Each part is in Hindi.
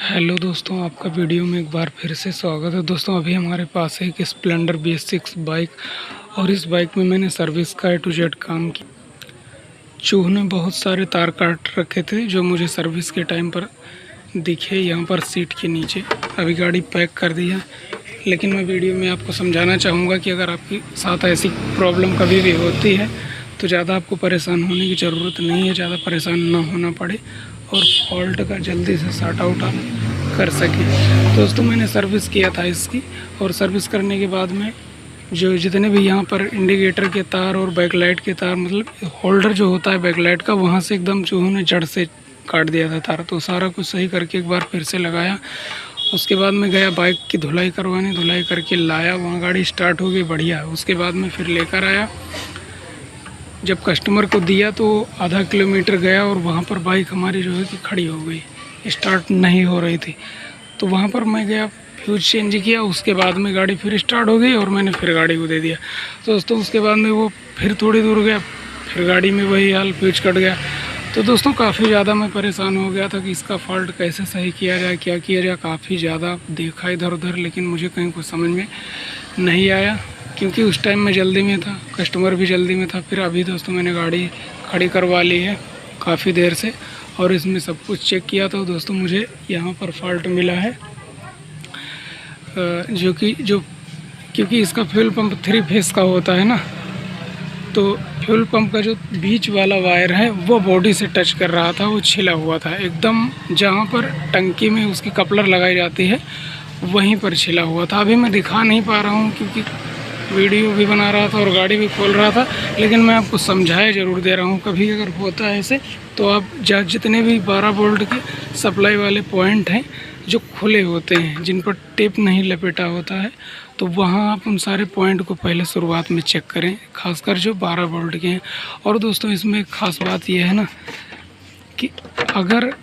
हेलो दोस्तों, आपका वीडियो में एक बार फिर से स्वागत है। दोस्तों अभी हमारे पास है एक स्प्लेंडर BS6 बाइक और इस बाइक में मैंने सर्विस का A to Z काम किया। चूहे ने बहुत सारे तार काट रखे थे जो मुझे सर्विस के टाइम पर दिखे यहाँ पर सीट के नीचे। अभी गाड़ी पैक कर दी है, लेकिन मैं वीडियो में आपको समझाना चाहूँगा कि अगर आपके साथ ऐसी प्रॉब्लम कभी भी होती है तो ज़्यादा आपको परेशान होने की ज़रूरत नहीं है, ज़्यादा परेशान ना होना पड़े और फॉल्ट का जल्दी से सॉर्ट आउट आप कर सकें। दोस्तों मैंने सर्विस किया था इसकी, और सर्विस करने के बाद में जो जितने भी यहाँ पर इंडिकेटर के तार और बैकलाइट के तार, मतलब होल्डर जो होता है बैकलाइट का, वहाँ से एकदम चूहों ने जड़ से काट दिया था तार। तो सारा कुछ सही करके एक बार फिर से लगाया। उसके बाद मैं गया बाइक की धुलाई करवाने, धुलाई करके लाया, वहाँ गाड़ी स्टार्ट हो गई बढ़िया। उसके बाद में फिर लेकर आया, जब कस्टमर को दिया तो आधा किलोमीटर गया और वहाँ पर बाइक हमारी जो है कि खड़ी हो गई, स्टार्ट नहीं हो रही थी। तो वहाँ पर मैं गया, फ्यूज चेंज किया, उसके बाद में गाड़ी फिर स्टार्ट हो गई और मैंने फिर गाड़ी को दे दिया। तो दोस्तों उसके बाद में वो फिर थोड़ी दूर गया, फिर गाड़ी में वही हाल, फ्यूज कट गया। तो दोस्तों काफ़ी ज़्यादा मैं परेशान हो गया था कि इसका फॉल्ट कैसे सही किया जाए, क्या किया जाए। काफ़ी ज़्यादा देखा इधर उधर, लेकिन मुझे कहीं कुछ समझ में नहीं आया, क्योंकि उस टाइम मैं जल्दी में था, कस्टमर भी जल्दी में था। फिर अभी दोस्तों मैंने गाड़ी खड़ी करवा ली है काफ़ी देर से, और इसमें सब कुछ चेक किया। तो दोस्तों मुझे यहाँ पर फॉल्ट मिला है क्योंकि इसका फ्यूल पंप 3 फेस का होता है ना, तो फ्यूल पंप का जो बीच वाला वायर है वो बॉडी से टच कर रहा था, वो छिला हुआ था एकदम। जहाँ पर टंकी में उसकी कपलर लगाई जाती है वहीं पर छिला हुआ था। अभी मैं दिखा नहीं पा रहा हूँ क्योंकि वीडियो भी बना रहा था और गाड़ी भी खोल रहा था, लेकिन मैं आपको समझाया ज़रूर दे रहा हूँ। कभी अगर होता है ऐसे तो आप जितने भी 12 वोल्ट के सप्लाई वाले पॉइंट हैं जो खुले होते हैं, जिन पर टेप नहीं लपेटा होता है, तो वहाँ आप उन सारे पॉइंट को पहले शुरुआत में चेक करें, खासकर जो 12 वोल्ट के हैं। और दोस्तों इसमें एक ख़ास बात यह है ना कि अगर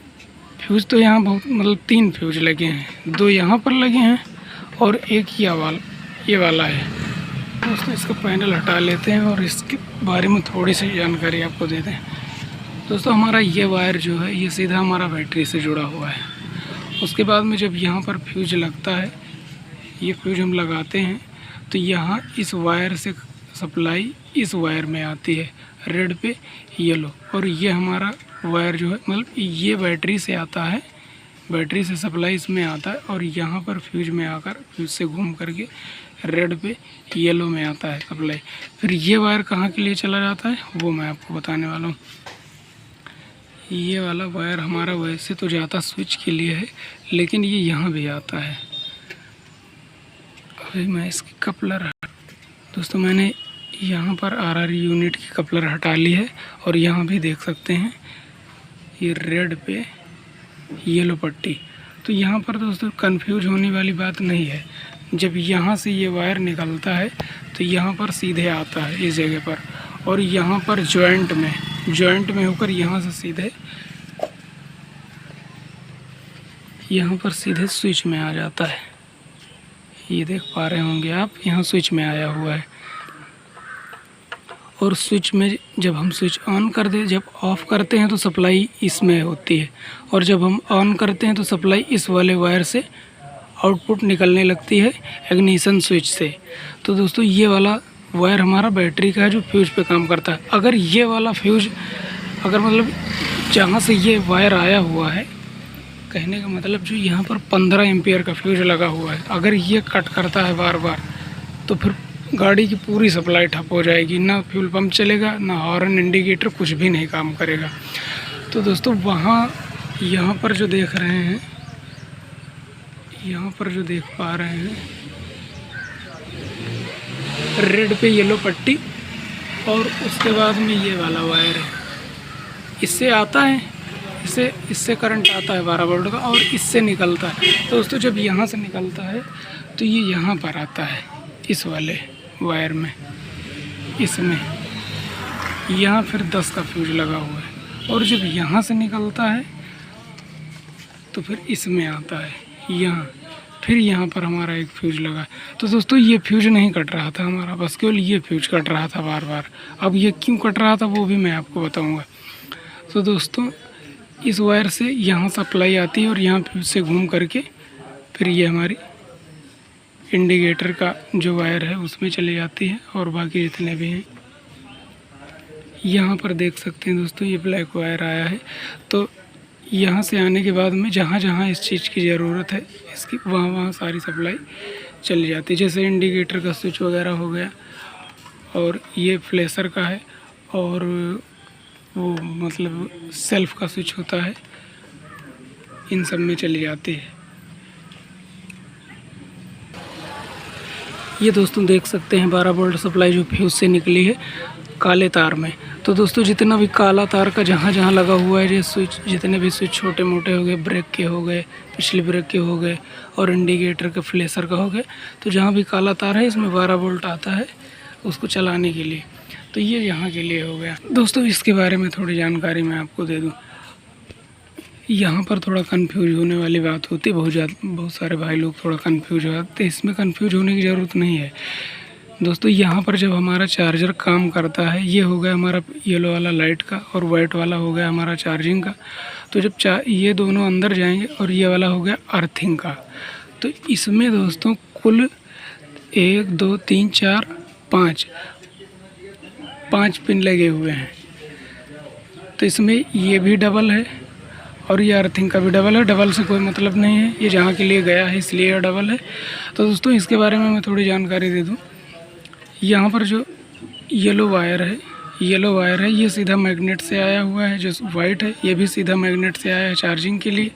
फ्यूज़ तो यहाँ बहुत, मतलब 3 फ्यूज़ लगे हैं, 2 यहाँ पर लगे हैं और एक ये वाला है। दोस्तों इसका पैनल हटा लेते हैं और इसके बारे में थोड़ी सी जानकारी आपको देते हैं। दोस्तों हमारा ये वायर जो है ये सीधा हमारा बैटरी से जुड़ा हुआ है। उसके बाद में जब यहाँ पर फ्यूज लगता है, ये फ्यूज हम लगाते हैं, तो यहाँ इस वायर से सप्लाई इस वायर में आती है, रेड पे येलो। और ये हमारा वायर जो है, मतलब ये बैटरी से आता है, बैटरी से सप्लाई इसमें आता है, और यहाँ पर फ्यूज में आकर फ्यूज से घूम करके रेड पे येलो में आता है सप्लाई। फिर ये वायर कहाँ के लिए चला जाता है वो मैं आपको बताने वाला हूँ। ये वाला वायर हमारा वैसे तो जाता स्विच के लिए है, लेकिन ये यहाँ भी आता है। अभी मैं इसकी कपलर, दोस्तों मैंने यहाँ पर RR यूनिट की कपलर हटा ली है, और यहाँ भी देख सकते हैं ये रेड पे येलो पट्टी। तो यहाँ पर दोस्तों कंफ्यूज होने वाली बात नहीं है। जब यहाँ से ये वायर निकलता है तो यहाँ पर सीधे आता है इस जगह पर, और यहाँ पर जॉइंट में होकर यहाँ से सीधे यहाँ पर सीधे स्विच में आ जाता है। ये देख पा रहे होंगे आप, यहाँ स्विच में आया हुआ है। और स्विच में जब हम स्विच ऑन कर दे, जब ऑफ़ करते हैं तो सप्लाई इसमें होती है, और जब हम ऑन करते हैं तो सप्लाई इस वाले वायर से आउटपुट निकलने लगती है, इग्निशन स्विच से। तो दोस्तों ये वाला वायर हमारा बैटरी का है जो फ्यूज पे काम करता है। अगर ये वाला फ्यूज, अगर मतलब जहाँ से ये वायर आया हुआ है, कहने का मतलब जो यहाँ पर 15 एम्पियर का फ्यूज लगा हुआ है, अगर ये कट करता है बार बार तो फिर गाड़ी की पूरी सप्लाई ठप हो जाएगी, ना फ्यूल पंप चलेगा, ना हॉर्न इंडिकेटर, कुछ भी नहीं काम करेगा। तो दोस्तों यहाँ पर जो देख रहे हैं, यहाँ पर जो देख पा रहे हैं, रेड पे येलो पट्टी, और उसके बाद में ये वाला वायर है, इससे आता है, इससे करंट आता है 12 वोल्ट का, और इससे निकलता है। तो दोस्तों जब यहाँ से निकलता है तो ये यहाँ पर आता है इस वाले वायर में, इसमें यहाँ फिर 10 का फ्यूज लगा हुआ है, और जब यहाँ से निकलता है तो फिर इसमें आता है यहाँ, फिर यहाँ पर हमारा एक फ्यूज लगा। तो दोस्तों ये फ्यूज नहीं कट रहा था हमारा, बस केवल ये फ्यूज कट रहा था बार बार। अब ये क्यों कट रहा था वो भी मैं आपको बताऊँगा। तो दोस्तों इस वायर से यहाँ सप्लाई आती है और यहाँ फिर से घूम करके फिर ये हमारी इंडिकेटर का जो वायर है उसमें चली जाती है। और बाकी जितने भी हैं यहाँ पर देख सकते हैं दोस्तों, ये ब्लैक वायर आया है। तो यहाँ से आने के बाद में जहाँ जहाँ इस चीज़ की ज़रूरत है इसकी, वहाँ वहाँ सारी सप्लाई चली जाती है। जैसे इंडिकेटर का स्विच वगैरह हो गया, और ये फ्लैशर का है, और वो मतलब सेल्फ का स्विच होता है, इन सब में चली जाती है। ये दोस्तों देख सकते हैं 12 वोल्ट सप्लाई जो फ्यूज़ से निकली है काले तार में। तो दोस्तों जितना भी काला तार का जहाँ जहाँ लगा हुआ है ये स्विच, जितने भी स्विच छोटे मोटे हो गए, ब्रेक के हो गए, पिछली ब्रेक के हो गए, और इंडिकेटर के फ्लैशर का हो गए, तो जहाँ भी काला तार है इसमें 12 वोल्ट आता है उसको चलाने के लिए। तो ये यहाँ के लिए हो गया। दोस्तों इसके बारे में थोड़ी जानकारी मैं आपको दे दूँ। यहाँ पर थोड़ा कंफ्यूज होने वाली बात होती है, बहुत सारे भाई लोग थोड़ा कंफ्यूज हो जाते हैं। इसमें कंफ्यूज होने की ज़रूरत नहीं है दोस्तों। यहाँ पर जब हमारा चार्जर काम करता है, ये हो गया हमारा येलो वाला लाइट का, और वाइट वाला हो गया हमारा चार्जिंग का। तो जब ये दोनों अंदर जाएंगे, और ये वाला हो गया अर्थिंग का। तो इसमें दोस्तों कुल 1 2 3 4 5 पिन लगे हुए हैं। तो इसमें ये भी डबल है और ये अर्थिंग का भी डबल है। डबल से कोई मतलब नहीं है, ये जहाँ के लिए गया है इसलिए यह डबल है। तो दोस्तों इसके बारे में मैं थोड़ी जानकारी दे दूँ। यहाँ पर जो येलो वायर है, ये सीधा मैग्नेट से आया हुआ है। जो वाइट है ये भी सीधा मैग्नेट से आया है चार्जिंग के लिए।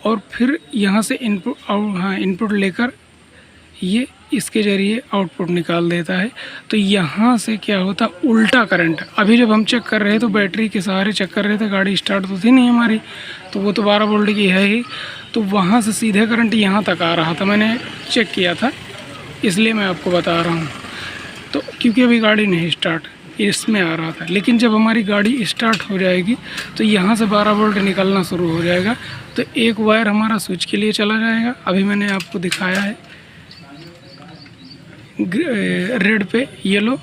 और फिर यहाँ से इनपुट लेकर ये इसके ज़रिए आउटपुट निकाल देता है। तो यहाँ से क्या होता, उल्टा करंट। अभी जब हम चेक कर रहे थे तो बैटरी के सहारे चेक कर रहे थे, गाड़ी स्टार्ट तो थी नहीं हमारी, तो वो तो 12 वोल्ट की है ही। तो वहाँ से सीधे करंट यहाँ तक आ रहा था, मैंने चेक किया था, इसलिए मैं आपको बता रहा हूँ। तो क्योंकि अभी गाड़ी नहीं स्टार्ट, इसमें आ रहा था। लेकिन जब हमारी गाड़ी स्टार्ट हो जाएगी तो यहाँ से 12 वोल्ट निकलना शुरू हो जाएगा। तो एक वायर हमारा स्विच के लिए चला जाएगा, अभी मैंने आपको दिखाया है रेड पे येलो,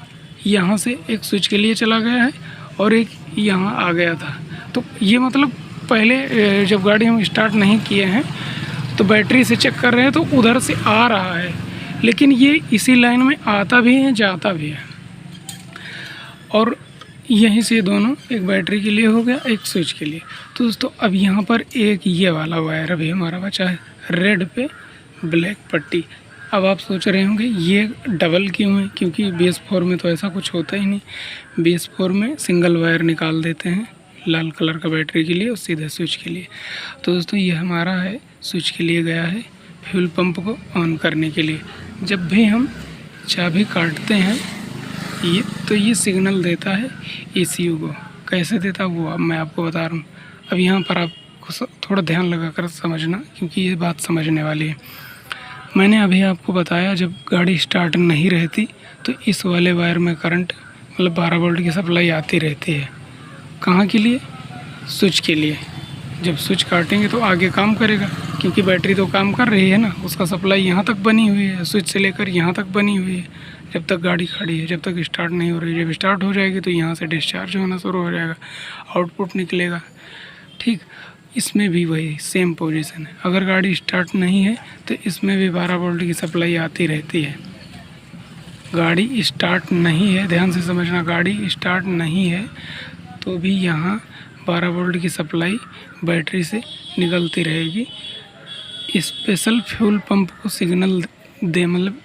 यहाँ से एक स्विच के लिए चला गया है और एक यहाँ आ गया था। तो ये मतलब पहले जब गाड़ी हम स्टार्ट नहीं किए हैं तो बैटरी से चेक कर रहे हैं तो उधर से आ रहा है, लेकिन ये इसी लाइन में आता भी है जाता भी है। और यहीं से दोनों, एक बैटरी के लिए हो गया, एक स्विच के लिए। तो दोस्तों अब यहाँ पर एक ये वाला वायर अभी हमारा बचा है, रेड पे ब्लैक पट्टी। अब आप सोच रहे होंगे ये डबल क्यों है, क्योंकि BS4 में तो ऐसा कुछ होता ही नहीं। BS4 में सिंगल वायर निकाल देते हैं लाल कलर का बैटरी के लिए और सीधे स्विच के लिए। तो दोस्तों ये हमारा है स्विच के लिए गया है फ्यूल पंप को ऑन करने के लिए। जब भी हम चाबी काटते हैं ये, तो ये सिग्नल देता है ECU को। कैसे देता है वो अब मैं आपको बता रहा हूँ। अब यहाँ पर आपको थोड़ा ध्यान लगा कर समझना, क्योंकि ये बात समझने वाली है। मैंने अभी आपको बताया जब गाड़ी स्टार्ट नहीं रहती तो इस वाले वायर में करंट मतलब 12 वोल्ट की सप्लाई आती रहती है। कहाँ के लिए? स्विच के लिए। जब स्विच काटेंगे तो आगे काम करेगा, क्योंकि बैटरी तो काम कर रही है ना, उसका सप्लाई यहाँ तक बनी हुई है, स्विच से लेकर यहाँ तक बनी हुई है जब तक गाड़ी खड़ी है, जब तक स्टार्ट नहीं हो रही। जब स्टार्ट हो जाएगी तो यहाँ से डिस्चार्ज होना शुरू हो जाएगा, आउटपुट निकलेगा। ठीक, इसमें भी वही सेम पोजीशन है। अगर गाड़ी स्टार्ट नहीं है तो इसमें भी 12 वोल्ट की सप्लाई आती रहती है। गाड़ी स्टार्ट नहीं है, ध्यान से समझना, गाड़ी स्टार्ट नहीं है तो भी यहाँ 12 वोल्ट की सप्लाई बैटरी से निकलती रहेगी। स्पेशल फ्यूल पंप को सिग्नल दे, मतलब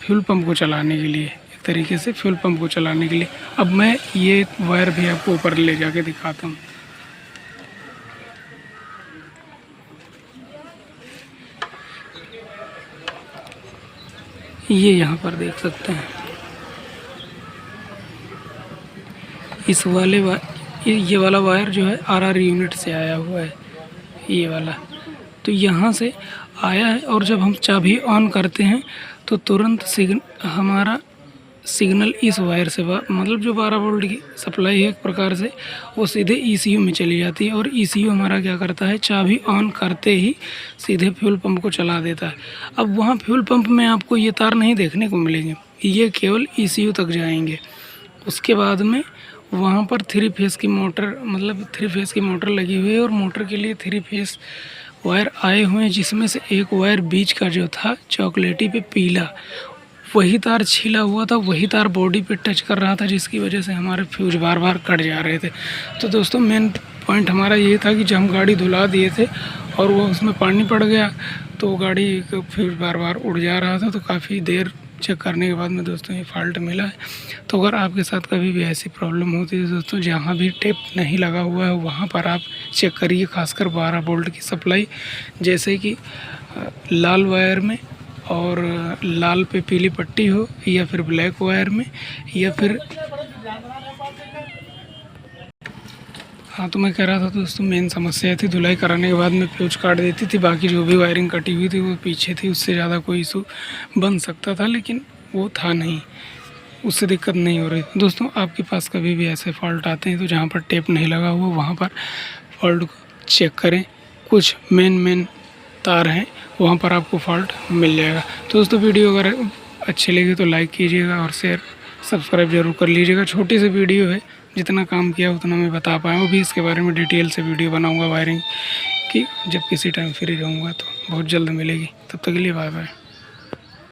फ्यूल पंप को चलाने के लिए, एक तरीके से फ्यूल पंप को चलाने के लिए। अब मैं ये वायर भी आपको ऊपर ले जाके दिखाता हूँ। ये यहाँ पर देख सकते हैं, इस वाले ये वाला वायर जो है RR यूनिट से आया हुआ है, ये वाला। तो यहाँ से आया है और जब हम चाबी ऑन करते हैं तो तुरंत हमारा सिग्नल इस वायर से मतलब जो 12 वोल्ट की सप्लाई है एक प्रकार से, वो सीधे ECU में चली जाती है। और ECU हमारा क्या करता है, चाबी ऑन करते ही सीधे फ्यूल पंप को चला देता है। अब वहाँ फ्यूल पंप में आपको ये तार नहीं देखने को मिलेंगे, ये केवल ECU तक जाएंगे। उसके बाद में वहाँ पर 3 फेस की मोटर, मतलब 3 फेस की मोटर लगी हुई है और मोटर के लिए 3 फेस वायर आए हुए हैं, जिसमें से एक वायर बीच का जो था चॉकलेटी पे पीला, वही तार छीला हुआ था, वही तार बॉडी पे टच कर रहा था, जिसकी वजह से हमारे फ्यूज बार बार कट जा रहे थे। तो दोस्तों मेन पॉइंट हमारा ये था कि जब हम गाड़ी धुला दिए थे और वो उसमें पानी पड़ गया तो गाड़ी का फ्यूज बार बार उड़ जा रहा था। तो काफ़ी देर चेक करने के बाद में दोस्तों ये फॉल्ट मिला है। तो अगर आपके साथ कभी भी ऐसी प्रॉब्लम होती है दोस्तों, जहाँ भी टेप नहीं लगा हुआ है वहाँ पर आप चेक करिए, खासकर 12 वोल्ट की सप्लाई, जैसे कि लाल वायर में और लाल पे पीली पट्टी हो, या फिर ब्लैक वायर में, या फिर हाँ, तो मैं कह रहा था दोस्तों मेन समस्या थी धुलाई कराने के बाद में फ्यूज काट देती थी, बाकी जो भी वायरिंग कटी हुई थी वो पीछे थी, उससे ज़्यादा कोई इशू बन सकता था, लेकिन वो था नहीं, उससे दिक्कत नहीं हो रही। दोस्तों आपके पास कभी भी ऐसे फॉल्ट आते हैं तो जहाँ पर टेप नहीं लगा हुआ वहाँ पर फॉल्ट को चेक करें, कुछ मेन तार हैं वहाँ पर आपको फॉल्ट मिल जाएगा। तो दोस्तों वीडियो अगर अच्छी लगी तो लाइक कीजिएगा और शेयर सब्सक्राइब जरूर कर लीजिएगा। छोटी सी वीडियो है, जितना काम किया उतना मैं बता पाया हूँ। भी इसके बारे में डिटेल से वीडियो बनाऊँगा वायरिंग की, जब किसी टाइम फ्री रहूँगा तो बहुत जल्द मिलेगी। तब तक के लिए बाय बाय।